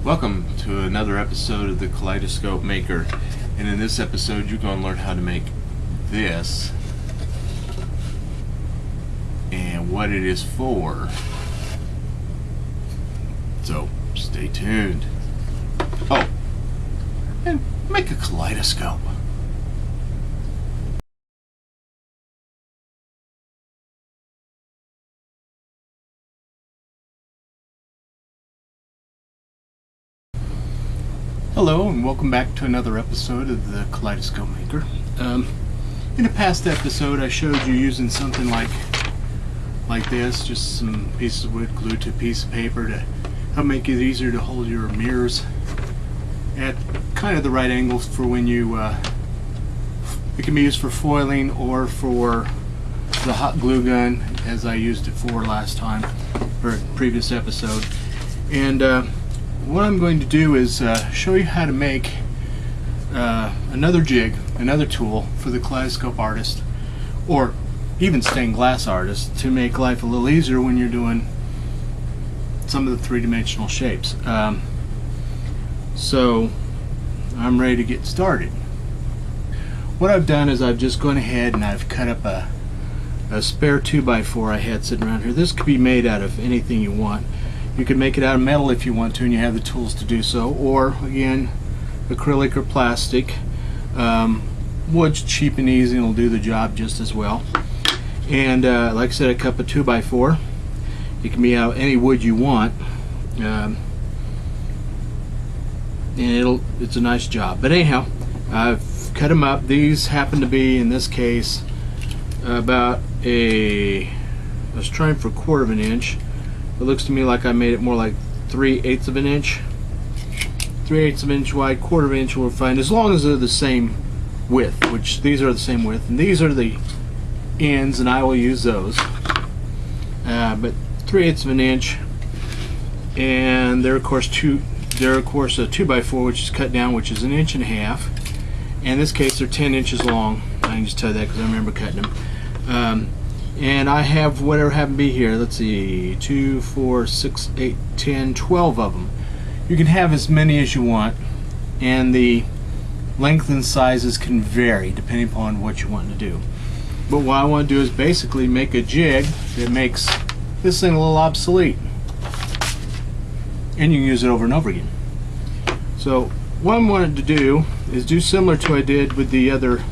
Welcome to another episode of the Kaleidoscope Maker, and in this episode you're going to learn how to make this and what it is for. So stay tuned. Oh, and make a kaleidoscope. Hello and welcome back to another episode of the Kaleidoscope Maker. In a past episode I showed you using something like this, just some pieces of wood glued to a piece of paper to help make it easier to hold your mirrors at kind of the right angles for when you, it can be used for foiling or for the hot glue gun as I used it for last time, or previous episode. And what I'm going to do is show you how to make another jig, another tool for the kaleidoscope artist, or even stained glass artist, to make life a little easier when you're doing some of the three-dimensional shapes. So I'm ready to get started. What I've done is I've just gone ahead and I've cut up a spare 2x4 I had sitting around here. This could be made out of anything you want. You can make it out of metal if you want to and you have the tools to do so, or again acrylic or plastic. Wood's cheap and easy and will do the job just as well. And like I said, I cut a 2x4. It can be out of any wood you want, and it's a nice job. But anyhow, I've cut them up. These happen to be, in this case, about I was trying for 1/4 of an inch. It looks to me like I made it more like 3/8 of an inch. 3/8 of an inch wide, 1/4 of an inch will fine, as long as they're the same width, which these are the same width, and these are the ends, and I will use those. But 3/8 of an inch, and they're of course a 2x4, which is cut down, which is 1.5 inches. In this case, they're 10 inches long. I can just tell you that because I remember cutting them. And I have whatever happened to be here. Let's see, 2, 4, 6, 8, 10, 12 of them. You can have as many as you want, and the length and sizes can vary depending upon what you want to do. But what I want to do is basically make a jig that makes this thing a little obsolete, and you can use it over and over again. So what I wanted to do is do similar to what I did with the other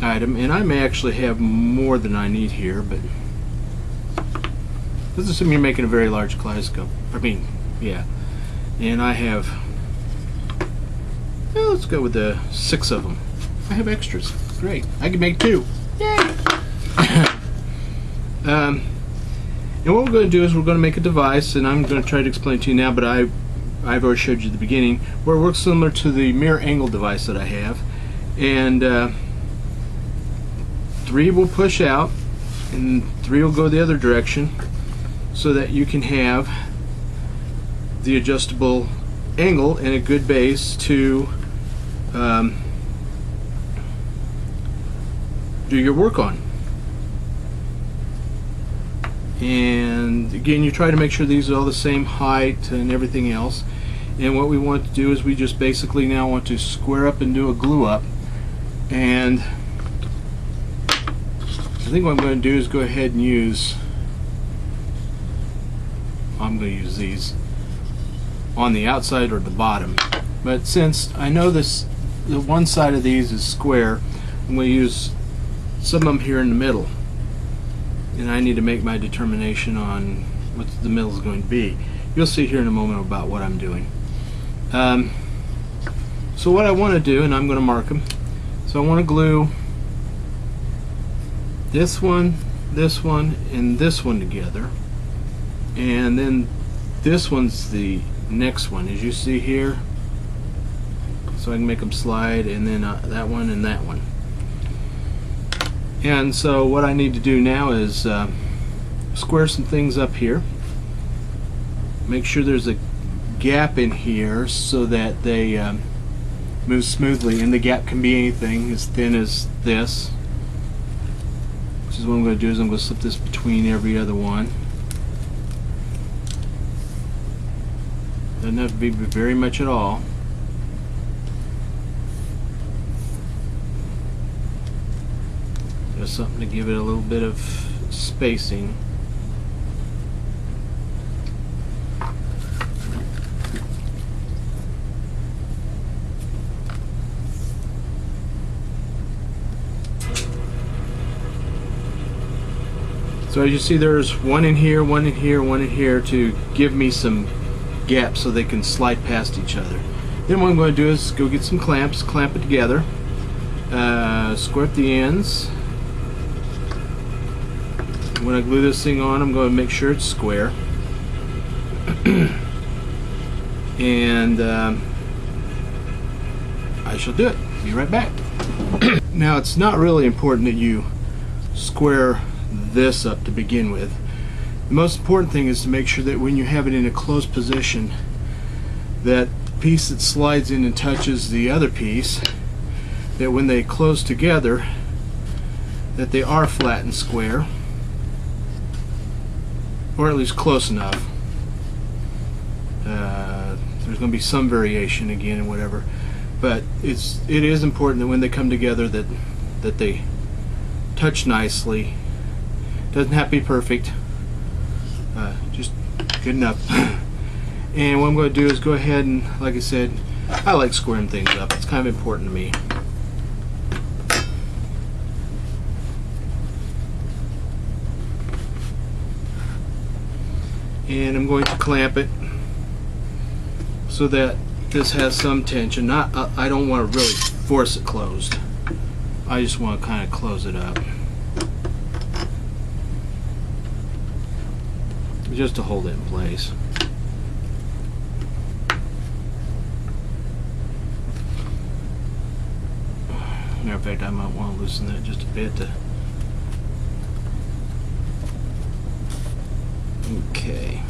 item, and I may actually have more than I need here, but let's assume you're making a very large kaleidoscope. Yeah. And I have, well, let's go with the 6 of them. I have extras. Great. I can make 2. Yay! And what we're going to do is we're going to make a device, and I'm going to try to explain to you now, but I've already showed you at the beginning, where it works similar to the mirror angle device that I have. And 3 will push out and 3 will go the other direction, so that you can have the adjustable angle and a good base to do your work on. And again, you try to make sure these are all the same height and everything else. And what we want to do is we just basically now want to square up and do a glue up. And I think what I'm going to do is go ahead and use, I'm going to use these on the outside or the bottom. But since I know the one side of these is square, I'm going to use some of them here in the middle. And I need to make my determination on what the middle is going to be. You'll see here in a moment about what I'm doing. So what I want to do, and I'm going to mark them, so I want to glue this one, and this one together, and then this one's the next one, as you see here, so I can make them slide, and then that one and that one. And so what I need to do now is square some things up here, make sure there's a gap in here so that they move smoothly, and the gap can be anything as thin as this. Which is what I'm going to do is I'm going to slip this between every other one. Doesn't have to be very much at all. Just something to give it a little bit of spacing. So as you see, there's one in here, one in here, one in here to give me some gaps so they can slide past each other. Then what I'm going to do is go get some clamps, clamp it together, square up the ends. When I glue this thing on, I'm going to make sure it's square. And I shall do it. Be right back. Now, it's not really important that you square this up to begin with. The most important thing is to make sure that when you have it in a closed position, that piece that slides in and touches the other piece, that when they close together, that they are flat and square, or at least close enough. There's going to be some variation again and whatever, but it is important that when they come together that they touch nicely. Doesn't have to be perfect, just good enough. And what I'm going to do is go ahead and, like I said, I like squaring things up. It's kind of important to me. And I'm going to clamp it so that this has some tension. I don't want to really force it closed. I just want to kind of close it up, just to hold it in place. Matter of fact, I might want to loosen that just a bit. Okay.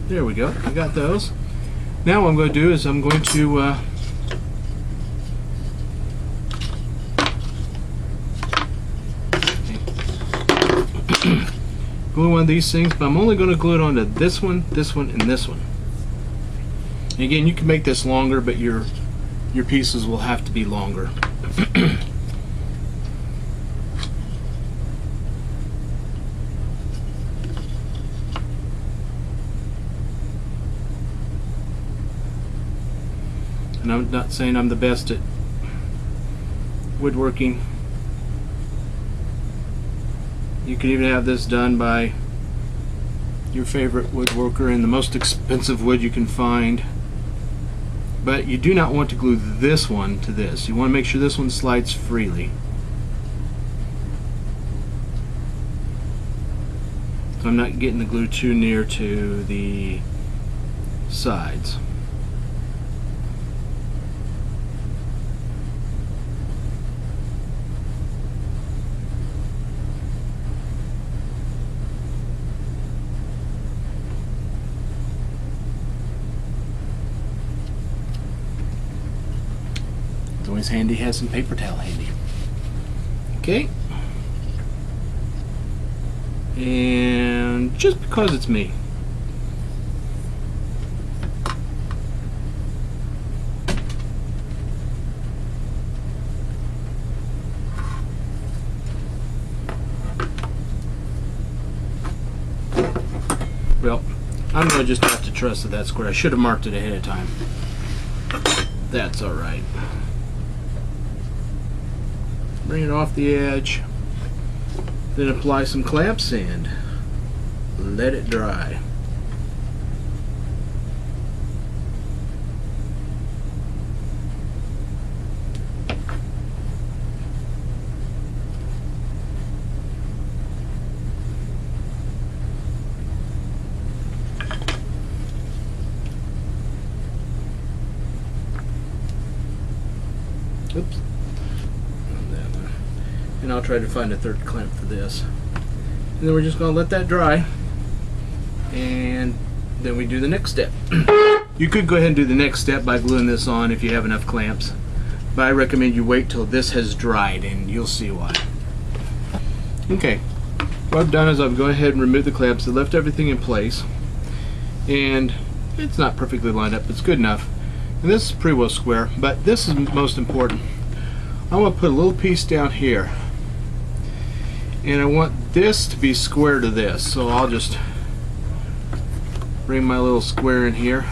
There we go. I got those. Now what I'm going to do is I'm going to glue one of these things, but I'm only going to glue it onto this one, and this one. And again, you can make this longer, but your pieces will have to be longer. And I'm not saying I'm the best at woodworking. You can even have this done by your favorite woodworker in the most expensive wood you can find. But you do not want to glue this one to this. You want to make sure this one slides freely. So I'm not getting the glue too near to the sides. Always handy, has some paper towel handy. Okay. And just because it's me, well, I'm going to just have to trust that that's square. I should have marked it ahead of time. That's alright. Bring it off the edge, then apply some clamps and let it dry. Oops. And I'll try to find a third clamp for this. And then we're just going to let that dry. And then we do the next step. You could go ahead and do the next step by gluing this on if you have enough clamps. But I recommend you wait till this has dried and you'll see why. Okay. What I've done is I've gone ahead and removed the clamps. I left everything in place. and it's not perfectly lined up, it's good enough. And this is pretty well square, but this is most important. I want to put a little piece down here, and I want this to be square to this, so I'll just bring my little square in here.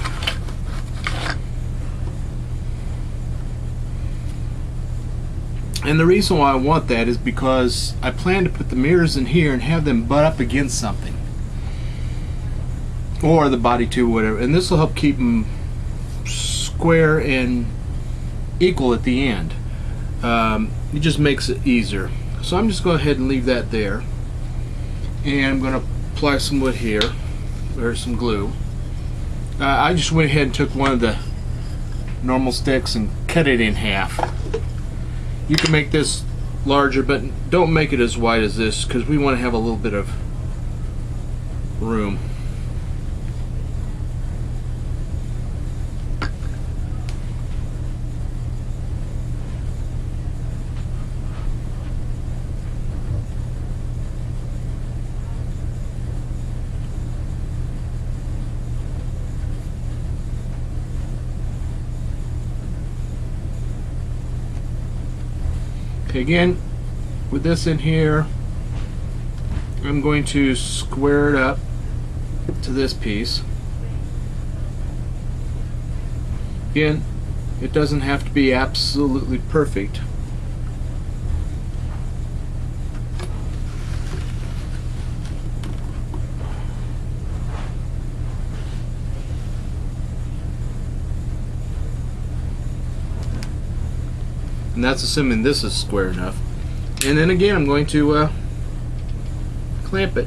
And the reason why I want that is because I plan to put the mirrors in here and have them butt up against something, or the body tube, whatever, and this will help keep them square and equal at the end. It just makes it easier. So I'm just going to go ahead and leave that there, and I'm going to apply some wood here, or some glue. I just went ahead and took one of the normal sticks and cut it in half. You can make this larger, but don't make it as wide as this, because we want to have a little bit of room. Okay, again, with this in here, I'm going to square it up to this piece. Again, it doesn't have to be absolutely perfect. And that's assuming this is square enough. And then again, I'm going to clamp it.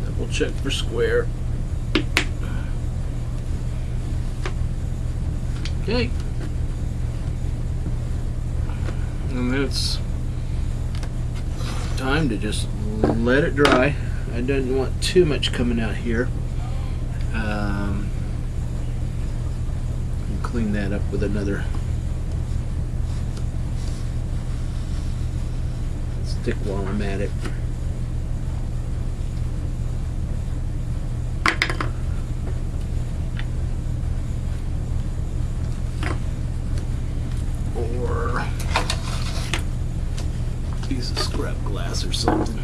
Double check for square. Okay, and then it's time to just let it dry. I didn't want too much coming out here. Clean that up with another stick while I'm at it. Piece of scrap glass or something.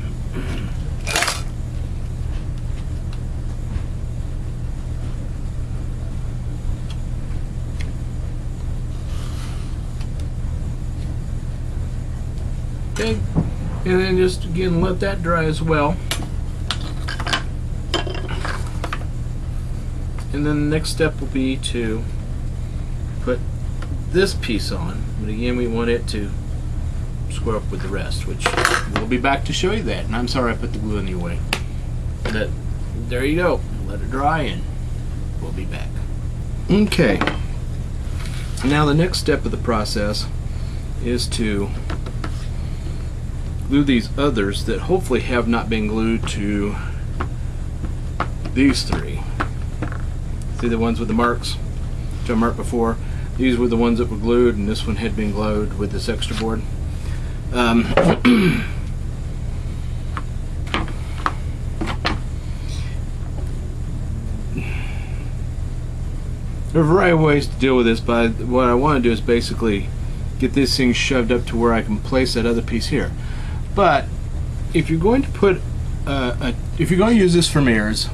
Okay, and then just again let that dry as well. And then the next step will be to put this piece on, but again we want it to square up with the rest, which we'll be back to show you that. And I'm sorry I put the glue in your way, but there you go. Let it dry and we'll be back. Okay, now the next step of the process is to glue these others that hopefully have not been glued to these three. See the ones with the marks, which I marked before? These were the ones that were glued, and this one had been glued with this extra board. There are a variety of ways to deal with this, but what I want to do is basically get this thing shoved up to where I can place that other piece here. But if you're going to put if you're going to use this for mirrors,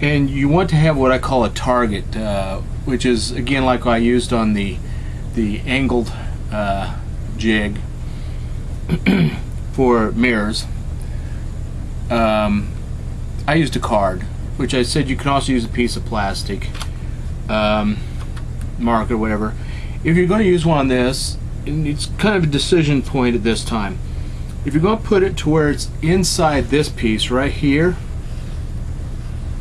and you want to have what I call a target, which is again like I used on the angled jig for mirrors, I used a card, which I said you can also use a piece of plastic, marker, whatever. If you're going to use one on this, and it's kind of a decision point at this time, if you're going to put it to where it's inside this piece right here,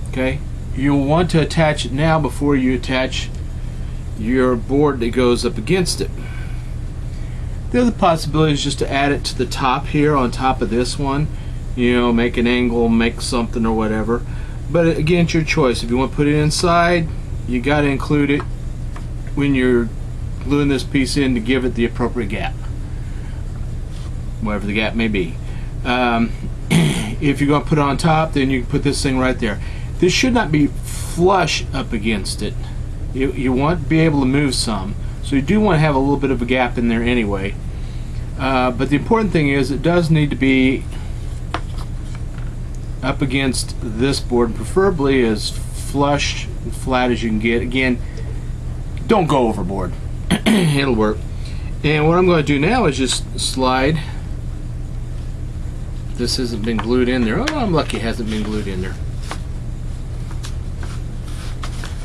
okay, you'll want to attach it now before you attach your board that goes up against it. The other possibility is just to add it to the top here on top of this one, you know, make an angle, make something or whatever. But again, it's your choice. If you want to put it inside, you got to include it when you're gluing this piece in to give it the appropriate gap, whatever the gap may be. If you're going to put it on top, then you can put this thing right there. This should not be flush up against it. You want to be able to move some, so you do want to have a little bit of a gap in there anyway. But the important thing is it does need to be up against this board, preferably as flush and flat as you can get. Again, don't go overboard. It'll work. And what I'm going to do now is just slide. This hasn't been glued in there. Oh, I'm lucky it hasn't been glued in there.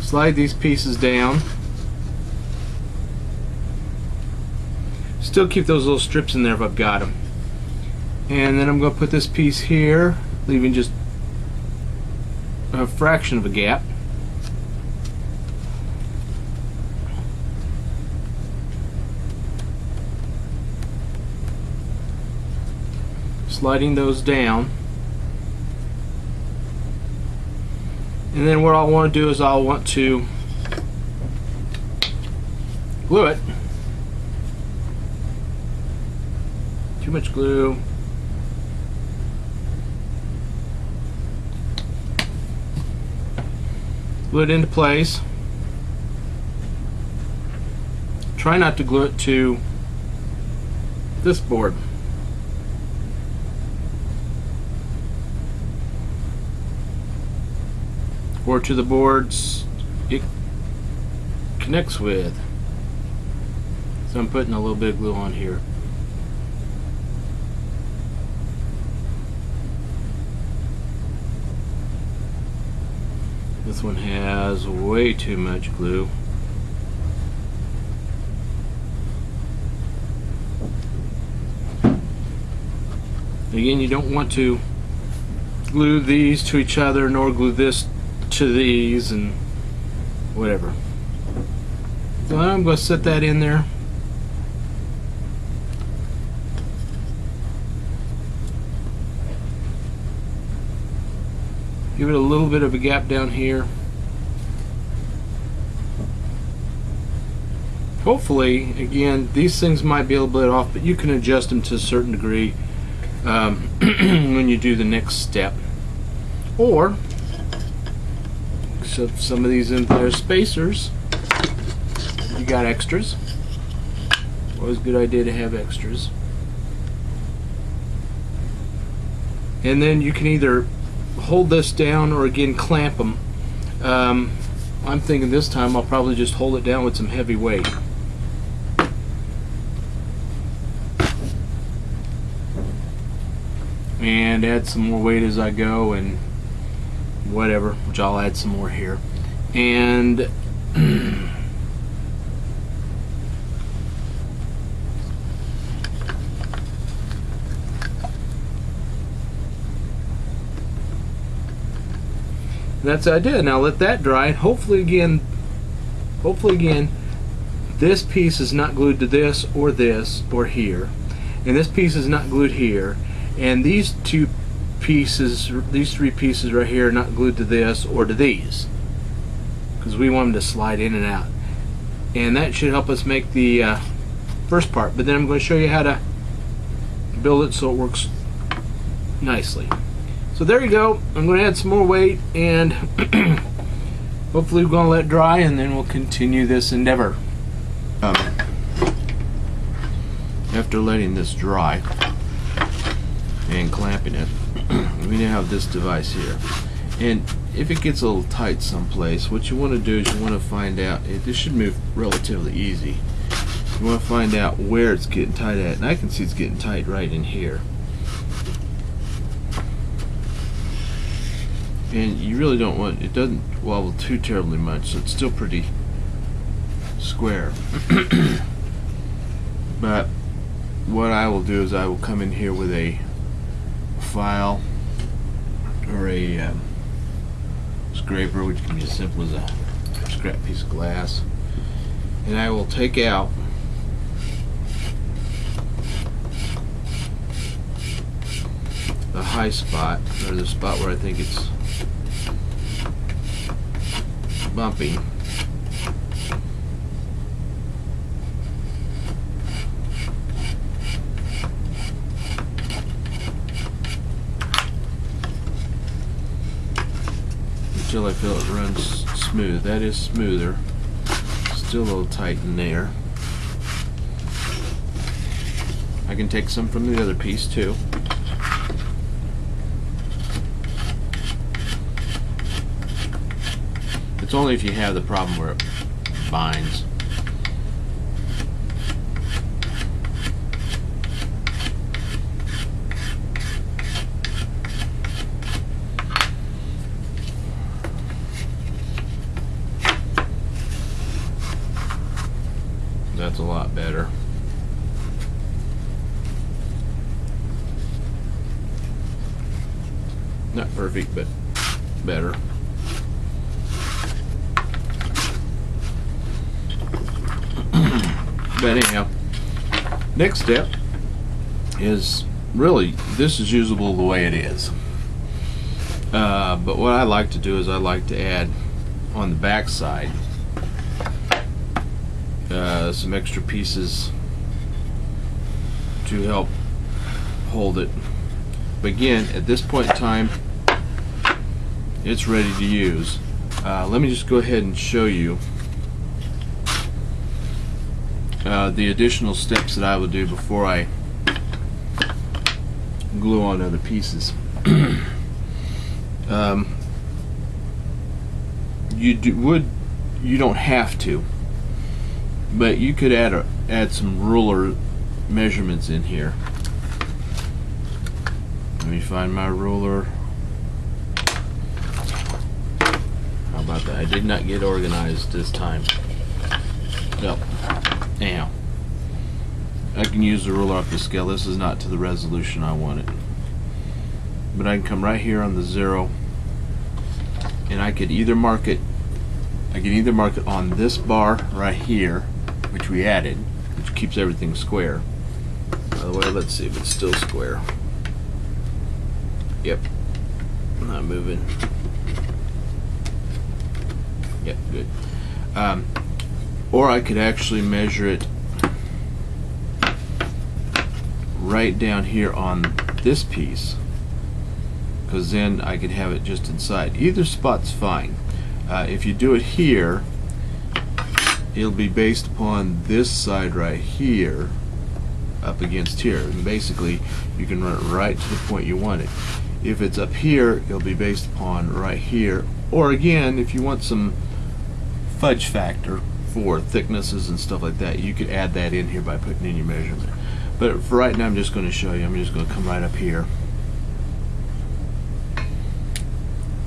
Slide these pieces down. Still keep those little strips in there if I've got them. And then I'm going to put this piece here, leaving just a fraction of a gap. Sliding those down. And then what I want to do is I'll want to glue it. Too much glue. Glue it into place. Try not to glue it to this board. Or to the boards it connects with. So I'm putting a little bit of glue on here. This one has way too much glue. Again, you don't want to glue these to each other, nor glue this to these and whatever. So I'm going to set that in there. Give it a little bit of a gap down here. Hopefully, again, these things might be a little bit off, but you can adjust them to a certain degree when you do the next step. Or shove some of these into their spacers. You got extras. Always a good idea to have extras. And then you can either hold this down or again clamp them. I'm thinking this time I'll probably just hold it down with some heavy weight. And add some more weight as I go and whatever, which I'll add some more here. And that's the idea. Now let that dry. Hopefully again, this piece is not glued to this or here, and this piece is not glued here, and these two pieces, these three pieces right here, are not glued to this or to these, because we want them to slide in and out. And that should help us make the first part. But then I'm going to show you how to build it so it works nicely. So there you go. I'm going to add some more weight, and hopefully we're going to let it dry, and then we'll continue this endeavor. After letting this dry and clamping it, we now have this device here. And if it gets a little tight someplace, what you want to do is you want to find out, this should move relatively easy. You want to find out where it's getting tight at. And I can see it's getting tight right in here. And you really don't want, it doesn't wobble too terribly much, so it's still pretty square. But what I will do is I will come in here with a file or a scraper, which can be as simple as a scrap piece of glass, and I will take out the high spot, or the spot where I think it's bumpy. Until I feel it runs smooth. That is smoother. Still a little tight in there. I can take some from the other piece too. It's only if you have the problem where it binds. That's a lot better. Not perfect, but better. But anyhow, next step is really, this is usable the way it is. But what I like to do is I like to add on the back side some extra pieces to help hold it. But again, at this point in time, it's ready to use. Let me just go ahead and show you the additional steps that I will do before I glue on other pieces. You don't have to, but you could add some ruler measurements in here. Let me find my ruler. How about that? I did not get organized this time. No. Anyhow, I can use the ruler off the scale. This is not to the resolution I want it. But I can come right here on the 0, and I could either mark it on this bar right here, which we added, which keeps everything square. By the way, let's see if it's still square. Yep, not moving. Yep, good. Or I could actually measure it right down here on this piece, because then I could have it just inside. Either spot's fine. If you do it here, it'll be based upon this side right here up against here, and basically you can run it right to the point you want it. If it's up here, it'll be based upon right here, or again, if you want some fudge factor for thicknesses and stuff like that, you could add that in here by putting in your measurement. But for right now, I'm just going to show you. I'm just going to come right up here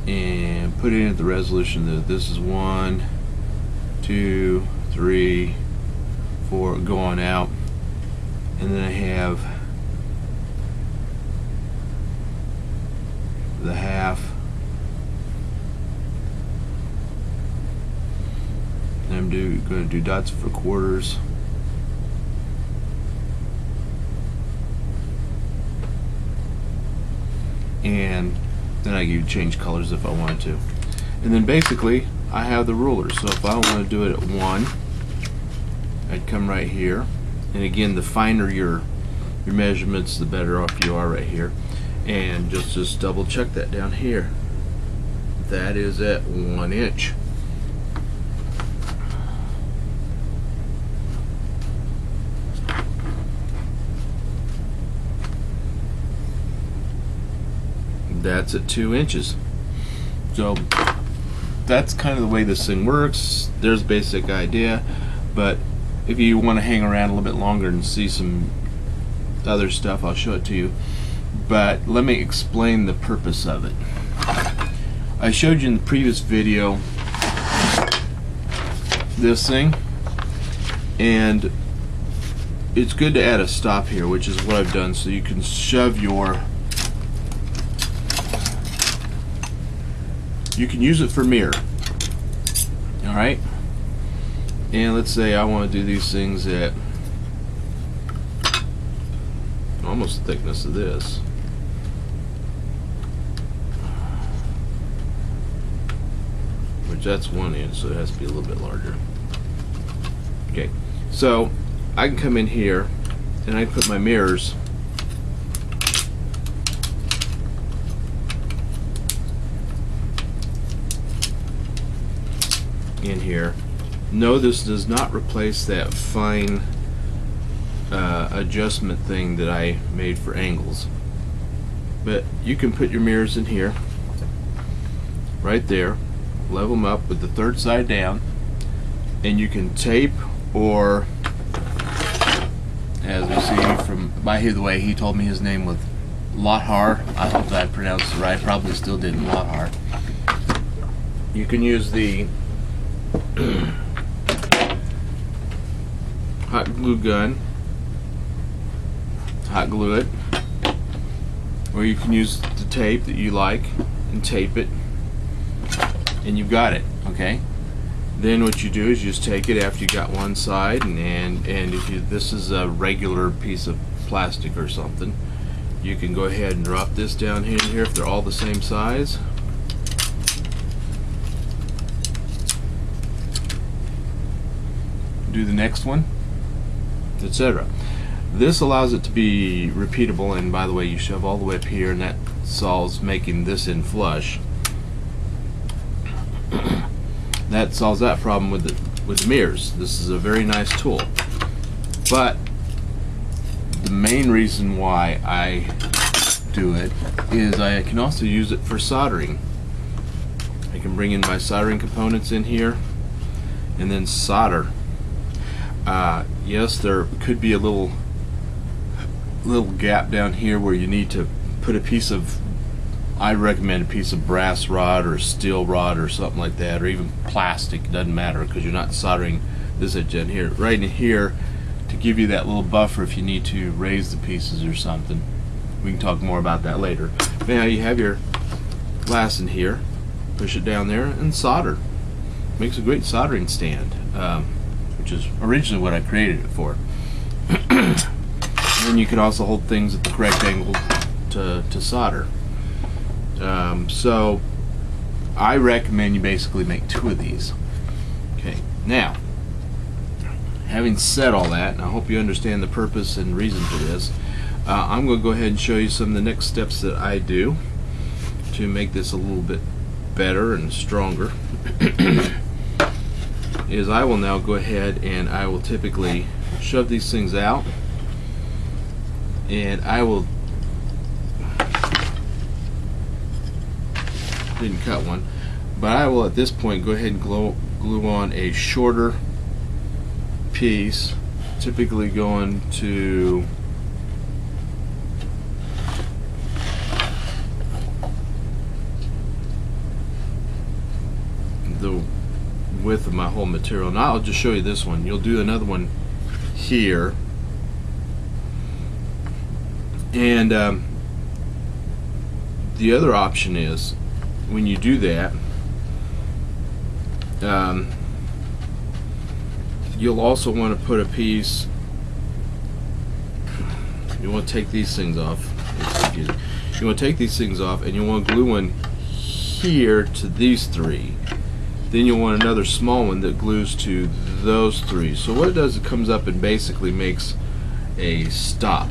and put it in at the resolution that this is 1, 2, 3, 4, go on out, and then I have the half. And I'm going to do dots for quarters. And then I can change colors if I want to. And then basically I have the ruler, so if I want to do it at 1, I'd come right here, and again, the finer your measurements, the better off you are right here. And just double check that down here. That is at 1 inch. That's at 2 inches. So that's kind of the way this thing works. There's a basic idea, but if you want to hang around a little bit longer and see some other stuff, I'll show it to you. But let me explain the purpose of it. I showed you in the previous video this thing, and it's good to add a stop here, which is what I've done, so you can shove your, you can use it for mirror. Alright? And let's say I want to do these things at almost the thickness of this. which that's 1 inch, so it has to be a little bit larger. Okay, so I can come in here and I can put my mirrors in here. No, this does not replace that fine adjustment thing that I made for angles, but you can put your mirrors in here right there, level them up with the third side down, and you can tape, or as we see from by the way he told me his name was Lothar, I hope that I pronounced it right, probably still didn't, Lothar. You can use the hot glue gun, hot glue it, or you can use the tape that you like and tape it, and you've got it. Okay, then what you do is you just take it after you got one side, and if this is a regular piece of plastic or something, you can go ahead and drop this down here if they're all the same size. Do the next one, etc. This allows it to be repeatable, and by the way, you shove all the way up here, and that solves making this in flush. That solves that problem with the mirrors. This is a very nice tool, but the main reason why I do it is I can also use it for soldering. I can bring in my soldering components in here and then solder. Yes, there could be a little gap down here where you need to put a piece of, I recommend a piece of brass rod or steel rod or something like that, or even plastic. It doesn't matter, because you're not soldering this edge in here, right in here, to give you that little buffer if you need to raise the pieces or something. We can talk more about that later. Now you have your glass in here, push it down there and solder. Makes a great soldering stand, which is originally what I created it for. And you can also hold things at the correct angle to solder. So I recommend you basically make 2 of these. Okay, now having said all that, and I hope you understand the purpose and reason for this, I'm going to go ahead and show you some of the next steps that I do to make this a little bit better and stronger. Is I will now go ahead and I will typically shove these things out, and I will, didn't cut one, but I will at this point go ahead and glue on a shorter piece, typically going to the width of my whole material. Now I'll just show you this one. You'll do another one here, and the other option is, when you do that, you'll also want to put a piece, you want to take these things off, you want to take these things off, and you want to glue one here to these 3. Then you'll want another small one that glues to those 3. So what it does, it comes up and basically makes a stop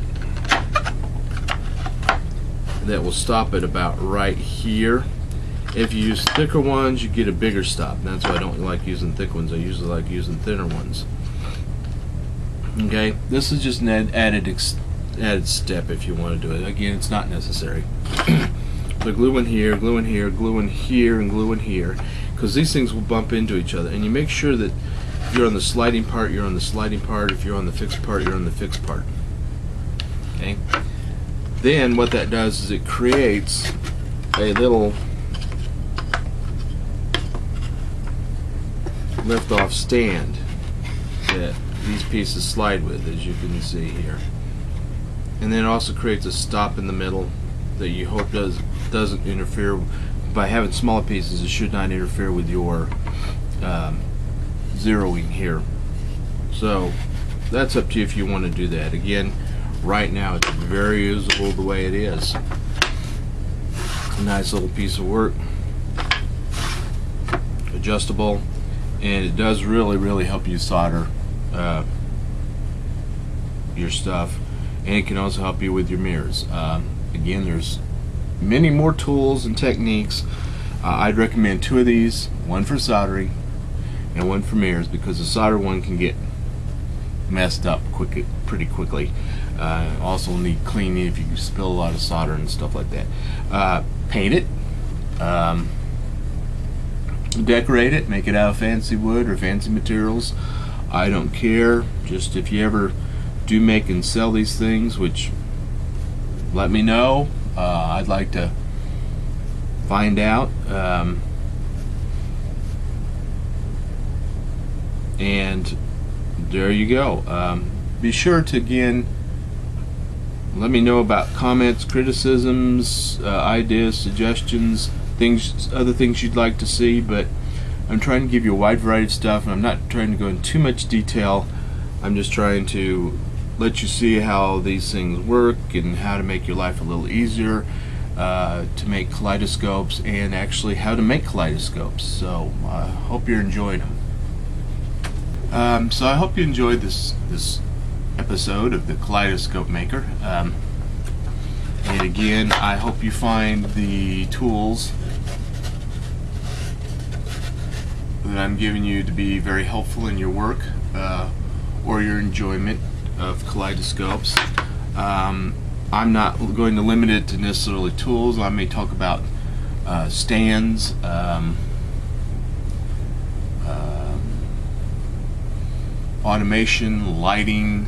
that will stop it about right here. If you use thicker ones, you get a bigger stop. That's why I don't like using thick ones. I usually like using thinner ones. Okay, this is just an added step if you want to do it. Again, it's not necessary. So glue in here, glue in here, glue in here, and glue in here, because these things will bump into each other. And you make sure that if you're on the sliding part, you're on the sliding part. If you're on the fixed part, you're on the fixed part. Okay. Then what that does is it creates a little lift-off stand that these pieces slide with, as you can see here. And then it also creates a stop in the middle that you hope doesn't interfere. By having smaller pieces, it should not interfere with your zeroing here. So that's up to you if you want to do that. Again, right now it's very usable the way it is. A nice little piece of work. adjustable, and it does really help you solder your stuff, and it can also help you with your mirrors. Again, there's many more tools and techniques. I'd recommend 2 of these, one for soldering and one for mirrors, because the solder one can get messed up pretty quickly. Also need cleaning if you spill a lot of solder and stuff like that. Paint it, decorate it, make it out of fancy wood or fancy materials. I don't care. Just if you ever do make and sell these things, which, let me know. I'd like to find out. And there you go. Be sure to, again, let me know about comments, criticisms, ideas, suggestions, other things you'd like to see. But I'm trying to give you a wide variety of stuff, and I'm not trying to go into too much detail. I'm just trying to let you see how these things work and how to make your life a little easier, to make kaleidoscopes, and actually how to make kaleidoscopes. So I hope you're enjoying them. So I hope you enjoyed this episode of the Kaleidoscope Maker. And again, I hope you find the tools that I'm giving you to be very helpful in your work or your enjoyment of kaleidoscopes. I'm not going to limit it to necessarily tools. I may talk about stands, automation, lighting,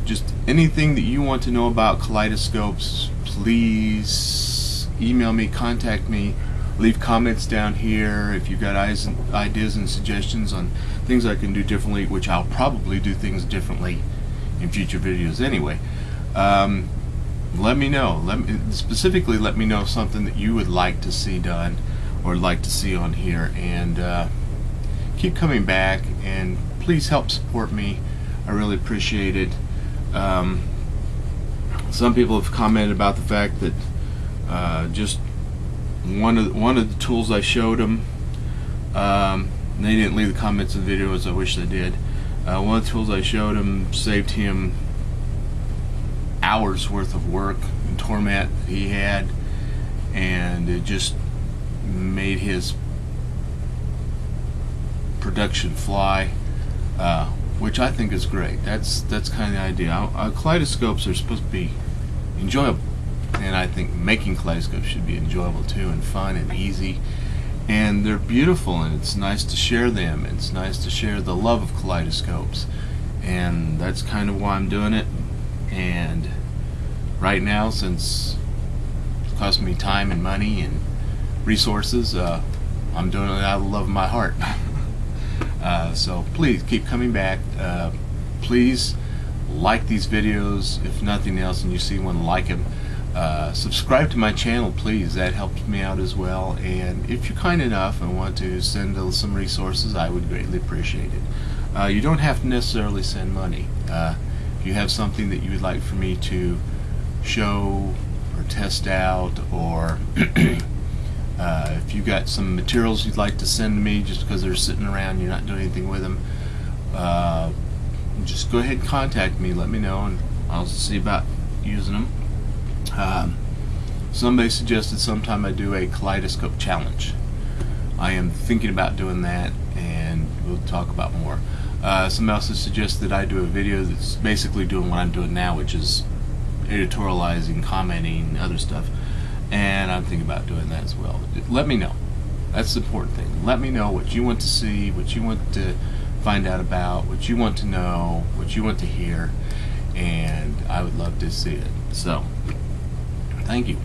just anything that you want to know about kaleidoscopes. Please email me, contact me, leave comments down here if you've got ideas and suggestions on things I can do differently, which I'll probably do things differently in future videos anyway. Let me know. Specifically let me know something that you would like to see done or like to see on here, and keep coming back, and please help support me. I really appreciate it. Some people have commented about the fact that just one of the tools I showed them, they didn't leave the comments in the videos. I wish they did. One of the tools I showed him saved him hours worth of work and torment that he had, and it just made his production fly, which I think is great. That's kind of the idea. Kaleidoscopes are supposed to be enjoyable, and I think making kaleidoscopes should be enjoyable too, and fun and easy, and they're beautiful, and it's nice to share them. It's nice to share the love of kaleidoscopes, and that's kind of why I'm doing it. And right now, since it costs me time and money and resources, I'm doing it out of the love of my heart. So please keep coming back. Please like these videos, if nothing else, and you see one, like them. Subscribe to my channel, please. That helps me out as well. And if you're kind enough and want to send some resources, I would greatly appreciate it. You don't have to necessarily send money. If you have something that you would like for me to show or test out, or if you got some materials you'd like to send to me just because they're sitting around, you're not doing anything with them, just go ahead and contact me. Let me know, and I'll see about using them. Somebody suggested sometime I do a kaleidoscope challenge. I am thinking about doing that, and we'll talk about more. Somebody else has suggested that I do a video that's basically doing what I'm doing now, which is editorializing, commenting, other stuff, and I'm thinking about doing that as well. Let me know. That's the important thing. Let me know what you want to see, what you want to find out about, what you want to know, what you want to hear, and I would love to see it. So, thank you.